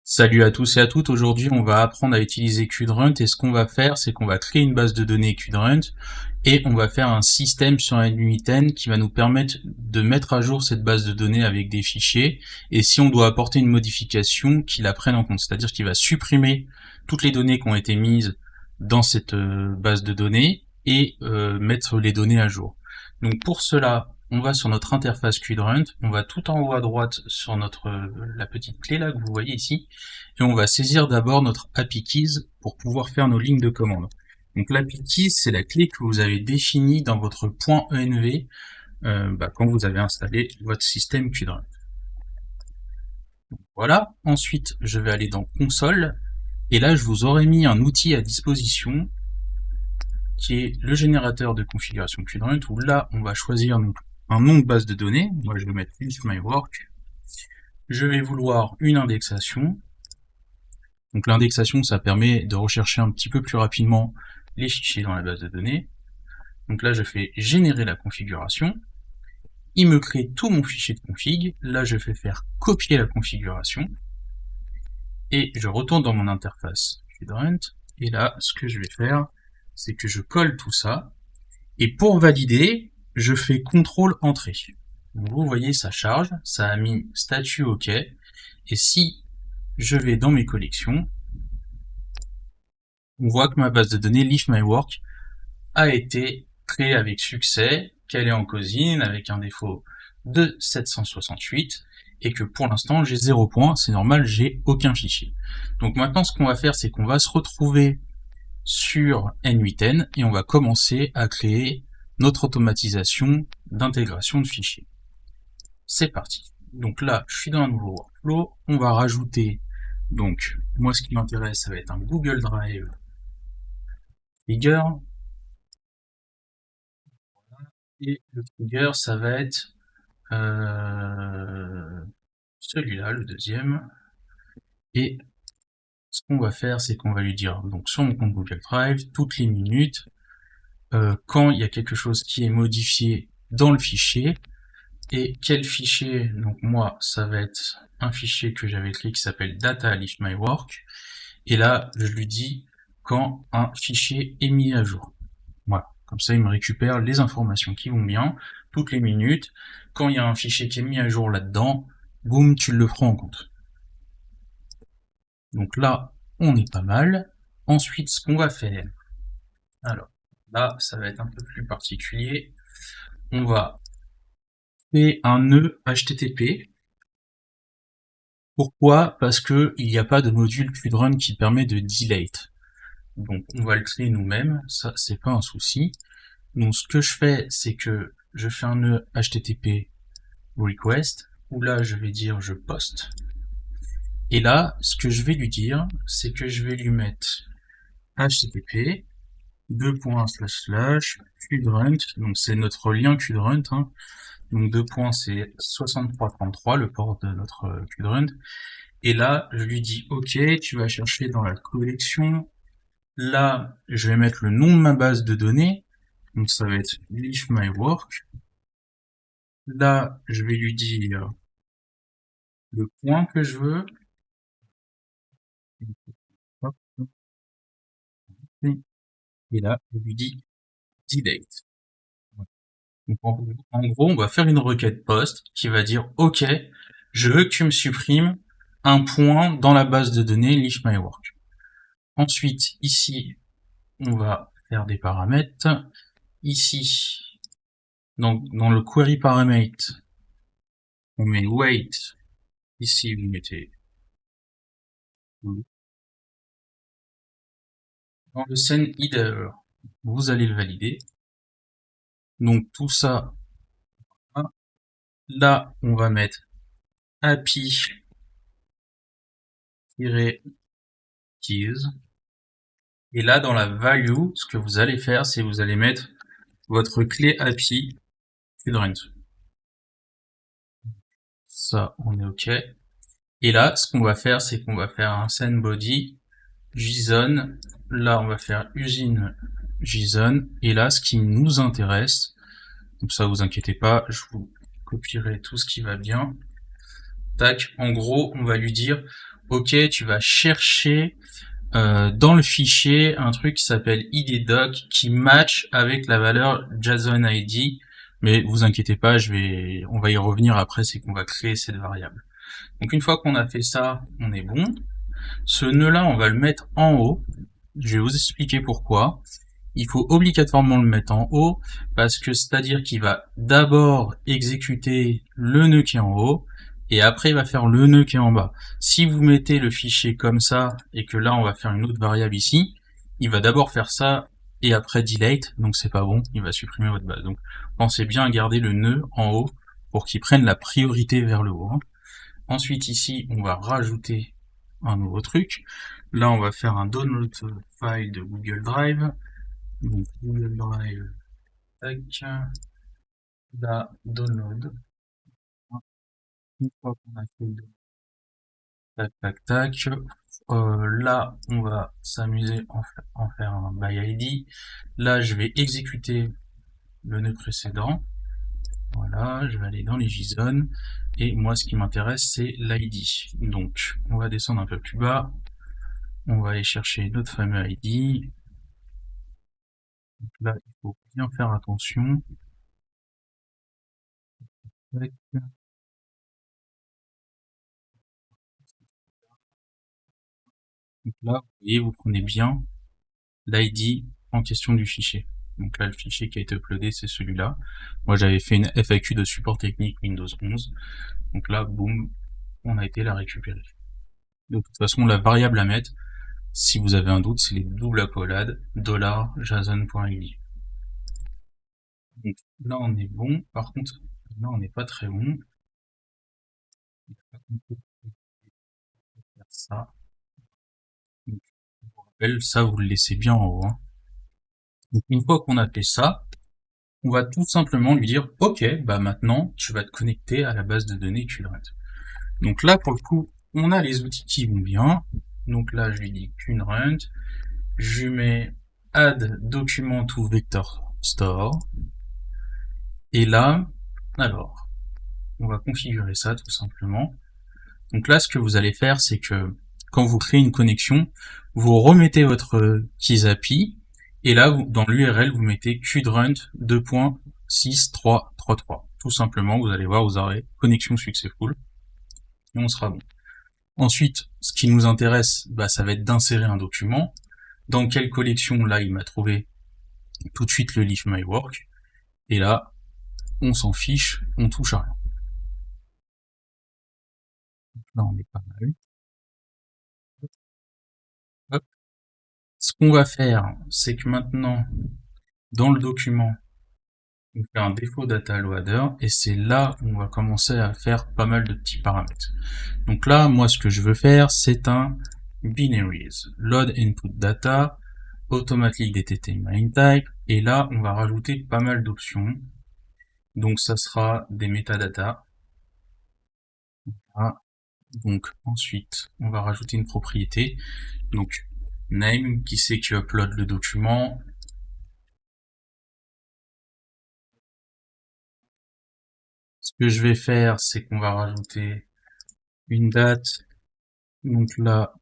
Salut à tous et à toutes, aujourd'hui on va apprendre à utiliser Qdrunt et ce qu'on va faire c'est qu'on va créer une base de données Qdrunt et on va faire un système sur n8n qui va nous permettre de mettre à jour cette base de données avec des fichiers et si on doit apporter une modification qu'il la prenne en compte, c'est-à-dire qu'il va supprimer toutes les données qui ont été mises dans cette base de données et mettre les données à jour. Donc pour cela, on va sur notre interface Qdrunt, on va tout en haut à droite sur la petite clé là que vous voyez ici, et on va saisir d'abord notre API Keys pour pouvoir faire nos lignes de commande. Donc l'API Keys, c'est la clé que vous avez définie dans votre .env quand vous avez installé votre système Qdrunt. Voilà, ensuite je vais aller dans console, et là je vous aurais mis un outil à disposition qui est le générateur de configuration Qdrunt, où là on va choisir un nom de base de données. Moi je vais mettre IfMyWork. Je vais vouloir une indexation. Donc l'indexation, ça permet de rechercher un petit peu plus rapidement les fichiers dans la base de données. Donc là, je fais générer la configuration. Il me crée tout mon fichier de config. Là, je fais faire copier la configuration. Et je retourne dans mon interface Qdrunt. Et là, ce que je vais faire, c'est que je colle tout ça. Et pour valider, je fais CTRL Entrée. Donc vous voyez, ça charge, ça a mis statut OK. Et si je vais dans mes collections, on voit que ma base de données LeafMyWork a été créée avec succès, qu'elle est en cosine avec un défaut de 768 et que pour l'instant j'ai 0 points, c'est normal, j'ai aucun fichier. Donc maintenant ce qu'on va faire, c'est qu'on va se retrouver sur N8N et on va commencer à créer notre automatisation d'intégration de fichiers. C'est parti. Donc là, je suis dans un nouveau workflow, on va rajouter, donc moi ce qui m'intéresse, ça va être un Google Drive trigger, et le trigger, ça va être celui-là, le deuxième. Et ce qu'on va faire, c'est qu'on va lui dire, donc sur mon compte Google Drive, toutes les minutes, quand il y a quelque chose qui est modifié dans le fichier, et quel fichier, donc moi, ça va être un fichier que j'avais écrit qui s'appelle data leaf my work, et là, je lui dis quand un fichier est mis à jour. Voilà. Comme ça, il me récupère les informations qui vont bien, toutes les minutes. Quand il y a un fichier qui est mis à jour là-dedans, boum, tu le prends en compte. Donc là, on est pas mal. Ensuite, ce qu'on va faire, alors là, ça va être un peu plus particulier. On va créer un nœud HTTP. Pourquoi? Parce que il n'y a pas de module Qdrunt qui permet de delete. Donc on va le créer nous-mêmes, ça c'est pas un souci. Donc ce que je fais, c'est que je fais un nœud HTTP request, où là je vais dire je poste. Et là, ce que je vais lui dire, c'est que je vais lui mettre http Qdrunt, donc c'est notre lien Qdrunt, hein. Donc deux points c'est 6333, le port de notre Qdrunt. Et là, je lui dis ok, tu vas chercher dans la collection. Là, je vais mettre le nom de ma base de données, donc ça va être leafmywork. Là, je vais lui dire le point que je veux. Et là, je lui dis delete. Donc, en gros, on va faire une requête post qui va dire OK, je veux que tu me supprimes un point dans la base de données leafmywork. Ensuite, ici, on va faire des paramètres. Ici, dans le query paramètre, on met wait. Ici, vous mettez dans le send header, vous allez le valider. Donc tout ça, là, on va mettre API-keys. Et là, dans la value, ce que vous allez faire, c'est vous allez mettre votre clé API Qdrunt. Ça, on est OK. Et là, ce qu'on va faire, c'est qu'on va faire un send body JSON. Là, on va faire usine JSON. Et là, ce qui nous intéresse, donc ça, vous inquiétez pas, je vous copierai tout ce qui va bien. Tac, en gros, on va lui dire, ok, tu vas chercher dans le fichier un truc qui s'appelle iddoc qui match avec la valeur JSON-ID, mais vous inquiétez pas, on va y revenir après, c'est qu'on va créer cette variable. Donc une fois qu'on a fait ça, on est bon. Ce nœud-là, on va le mettre en haut. Je vais vous expliquer pourquoi. Il faut obligatoirement le mettre en haut, parce que c'est-à-dire qu'il va d'abord exécuter le nœud qui est en haut, et après il va faire le nœud qui est en bas. Si vous mettez le fichier comme ça, et que là on va faire une autre variable ici, il va d'abord faire ça, et après delete, donc c'est pas bon, il va supprimer votre base. Donc pensez bien à garder le nœud en haut, pour qu'il prenne la priorité vers le haut. Ensuite ici, on va rajouter un nouveau truc. Là on va faire un download file de Google Drive, donc Google Drive, tac, là, download. Une fois qu'on a fait le tac, tac, tac, là, on va s'amuser en faire un by ID. Là, je vais exécuter le nœud précédent. Voilà, je vais aller dans les JSON. Et moi, ce qui m'intéresse, c'est l'ID. Donc, on va descendre un peu plus bas. On va aller chercher notre fameux ID. Donc là, il faut bien faire attention. Tac. Donc là, vous voyez, vous prenez bien l'ID en question du fichier. Donc là, le fichier qui a été uploadé, c'est celui-là. Moi, j'avais fait une FAQ de support technique Windows 11. Donc là, boum, on a été la récupérer. De toute façon, la variable à mettre, si vous avez un doute, c'est les doubles accolades $jason.id. Donc là, on est bon. Par contre, là, on n'est pas très bon. On peut faire ça. Donc, je vous rappelle, ça, vous le laissez bien en haut. Donc, une fois qu'on a fait ça, on va tout simplement lui dire, OK, bah maintenant, tu vas te connecter à la base de données QRent. Donc là, pour le coup, on a les outils qui vont bien. Donc là, je lui dis QRent, je mets add document to vector store. Et là, alors, on va configurer ça tout simplement. Donc là, ce que vous allez faire, c'est que quand vous créez une connexion, vous remettez votre keys API, et là, dans l'URL, vous mettez qdrunt 2.6333. Tout simplement, vous allez voir, vous aurez connexion successful, et on sera bon. Ensuite, ce qui nous intéresse, bah, ça va être d'insérer un document. Dans quelle collection? Là, il m'a trouvé tout de suite le Leave My Work, et là, on s'en fiche, on touche à rien. Là, on est pas mal. Hop. Ce qu'on va faire, c'est que maintenant, dans le document, on fait un défaut data loader, et c'est là où on va commencer à faire pas mal de petits paramètres. Donc là, moi, ce que je veux faire, c'est un binaries, load input data, automatic detect main type, et là, on va rajouter pas mal d'options. Donc ça sera des métadatas. Voilà. Donc ensuite, on va rajouter une propriété. Donc name, qui c'est qui upload le document. Ce que je vais faire, c'est qu'on va rajouter une date. Donc là,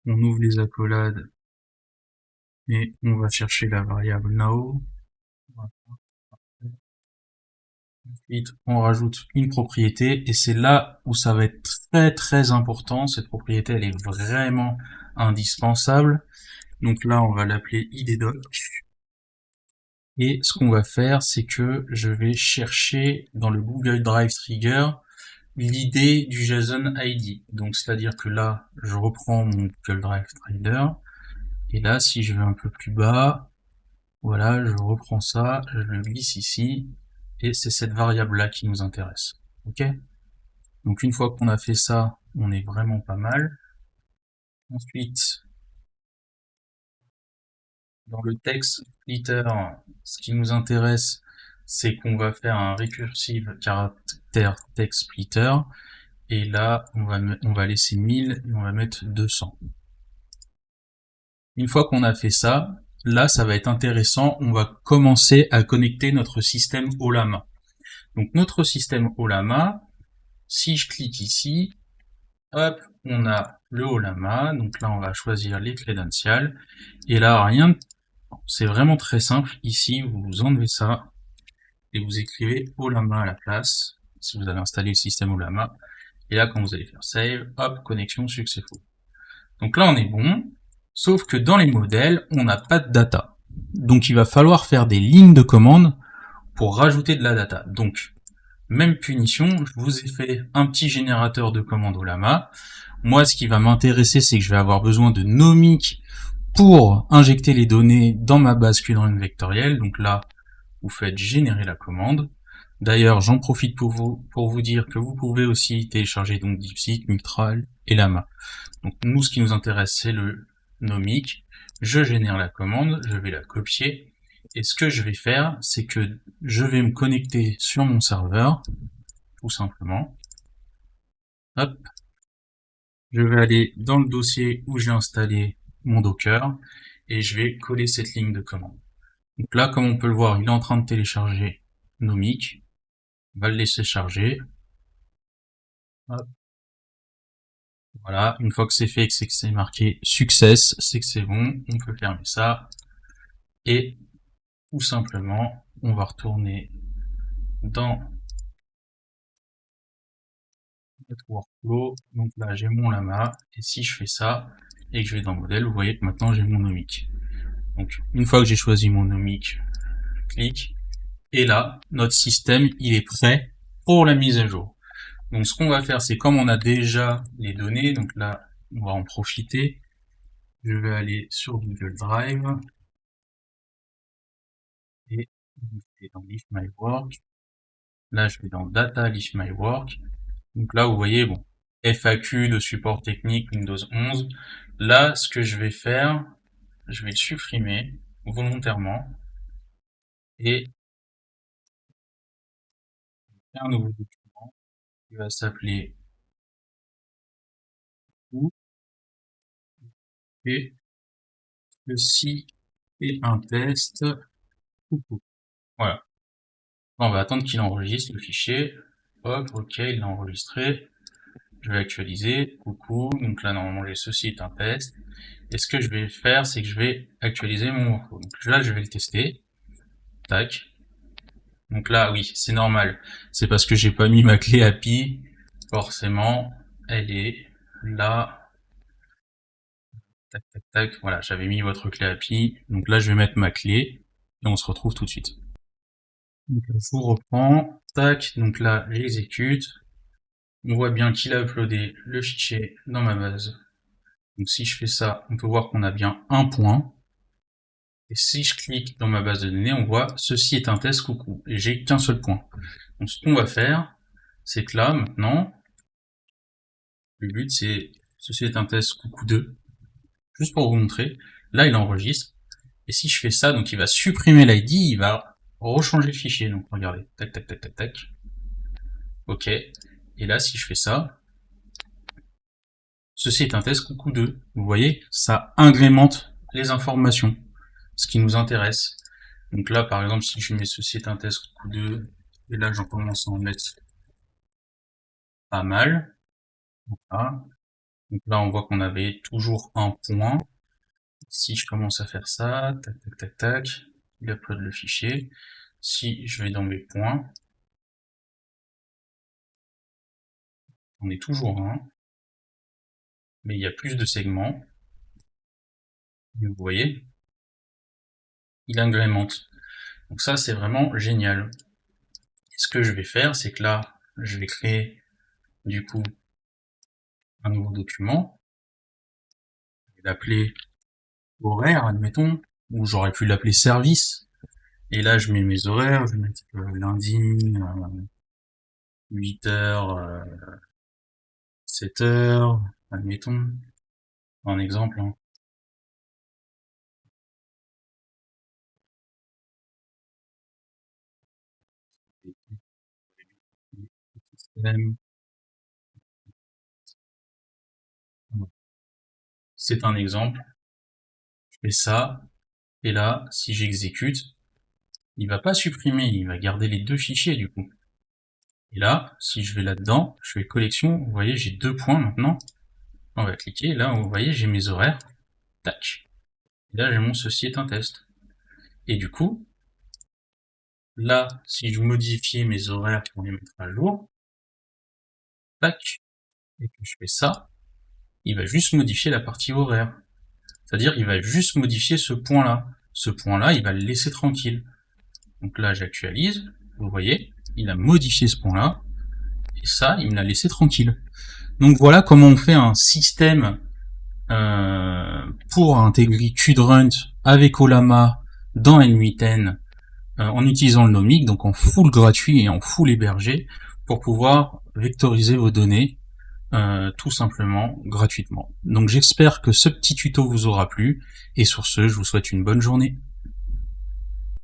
on ouvre les accolades et on va chercher la variable now. Ensuite, on rajoute une propriété et c'est là où ça va être très très important. Cette propriété, elle est vraiment indispensable. Donc là, on va l'appeler iddoc. Et ce qu'on va faire, c'est que je vais chercher dans le Google Drive Trigger l'idée du JSON ID. Donc c'est-à-dire que là, je reprends mon Google Drive Trigger. Et là, si je vais un peu plus bas, voilà, je reprends ça, je le glisse ici. Et c'est cette variable-là qui nous intéresse. Ok? Donc une fois qu'on a fait ça, on est vraiment pas mal. Ensuite, dans le text splitter, ce qui nous intéresse, c'est qu'on va faire un recursive caractère text splitter. Et là, on va laisser 1000 et on va mettre 200. Une fois qu'on a fait ça, là, ça va être intéressant. On va commencer à connecter notre système haut la main. Donc notre système haut la main, si je clique ici, Hop, on a le Olama, donc là on va choisir les crédentials, et là rien, c'est vraiment très simple, ici vous enlevez ça, et vous écrivez Olama à la place, si vous avez installé le système Olama, et là quand vous allez faire save, hop, connexion successful. Donc là on est bon, sauf que dans les modèles, on n'a pas de data. Donc il va falloir faire des lignes de commande pour rajouter de la data. Donc, même punition, je vous ai fait un petit générateur de commandes au Lama. Moi, ce qui va m'intéresser, c'est que je vais avoir besoin de nomic pour injecter les données dans ma base QRun vectorielle. Donc là, vous faites générer la commande. D'ailleurs, j'en profite pour vous dire que vous pouvez aussi télécharger donc DeepSeek, Mistral et Lama. Donc nous, ce qui nous intéresse, c'est le nomic. Je génère la commande, je vais la copier. Et ce que je vais faire, c'est que je vais me connecter sur mon serveur, tout simplement. Hop. Je vais aller dans le dossier où j'ai installé mon Docker et je vais coller cette ligne de commande. Donc là, comme on peut le voir, il est en train de télécharger Nomic. On va le laisser charger. Hop. Voilà, une fois que c'est fait et que c'est marqué Success, c'est que c'est bon, on peut fermer ça. Et tout simplement, on va retourner dans notre workflow. Donc là, j'ai mon lama, et si je fais ça, et que je vais dans modèle, vous voyez que maintenant j'ai mon nomic. Donc, une fois que j'ai choisi mon nomic, je clique, et là, notre système, il est prêt pour la mise à jour. Donc, ce qu'on va faire, c'est comme on a déjà les données, donc là, on va en profiter. Je vais aller sur Google Drive, et je vais dans List My Work. Là, je vais dans Data List My Work. Donc là, vous voyez, bon, FAQ de support technique Windows 11. Là, ce que je vais faire, je vais le supprimer volontairement et faire un nouveau document qui va s'appeler ou et ceci est un test coucou. Voilà. On va attendre qu'il enregistre le fichier. Hop, ok, il l'a enregistré. Je vais actualiser. Coucou. Donc là, normalement, j'ai ceci est un test. Et ce que je vais faire, c'est que je vais actualiser mon workflow. Donc là, je vais le tester. Tac. Donc là, oui, c'est normal. C'est parce que j'ai pas mis ma clé API. Forcément, elle est là. Tac, tac, tac. Voilà, j'avais mis votre clé API. Donc là, je vais mettre ma clé et on se retrouve tout de suite. Donc là, je vous reprends. Tac. Donc là, j'exécute. On voit bien qu'il a uploadé le fichier dans ma base. Donc si je fais ça, on peut voir qu'on a bien un point. Et si je clique dans ma base de données, on voit ceci est un test coucou. Et j'ai qu'un seul point. Donc ce qu'on va faire, c'est que là, maintenant, le but c'est ceci est un test coucou 2. Juste pour vous montrer. Là, il enregistre. Et si je fais ça, donc il va supprimer l'ID, il va rechanger le fichier. Donc regardez, tac, tac, tac, tac, tac. Ok. Et là, si je fais ça, ceci est un test coucou 2. Vous voyez, ça agrémente les informations, ce qui nous intéresse. Donc là, par exemple, si je mets ceci est un test coucou 2, et là, j'en commence à en mettre pas mal. Voilà. Donc là, on voit qu'on avait toujours un point. Si je commence à faire ça, tac, tac, tac, tac, il upload le fichier. Si je vais dans mes points, on est toujours un, mais il y a plus de segments. Vous voyez, il agrémente. Donc ça, c'est vraiment génial. Et ce que je vais faire, c'est que là, je vais créer du coup un nouveau document. Je vais l'appeler horaire, admettons, ou j'aurais pu l'appeler service. Et là, je mets mes horaires, je vais mettre lundi, 8h, 7h, admettons, un exemple. Hein. C'est un exemple. Je fais ça, et là, si j'exécute, il va pas supprimer, il va garder les deux fichiers du coup. Et là, si je vais là-dedans, je fais collection, vous voyez, j'ai 2 points maintenant. On va cliquer, là, vous voyez, j'ai mes horaires. Tac. Et là, j'ai mon ceci est un test. Et du coup, là, si je modifiais mes horaires pour les mettre à jour, tac, et que je fais ça, il va juste modifier la partie horaire. C'est-à-dire, il va juste modifier ce point-là. Ce point-là, il va le laisser tranquille. Donc là, j'actualise, vous voyez, il a modifié ce point-là, et ça, il me l'a laissé tranquille. Donc voilà comment on fait un système pour intégrer Qdrunt avec Ollama dans N8N en utilisant le Nomic, donc en full gratuit et en full hébergé, pour pouvoir vectoriser vos données tout simplement gratuitement. Donc j'espère que ce petit tuto vous aura plu, et sur ce, je vous souhaite une bonne journée.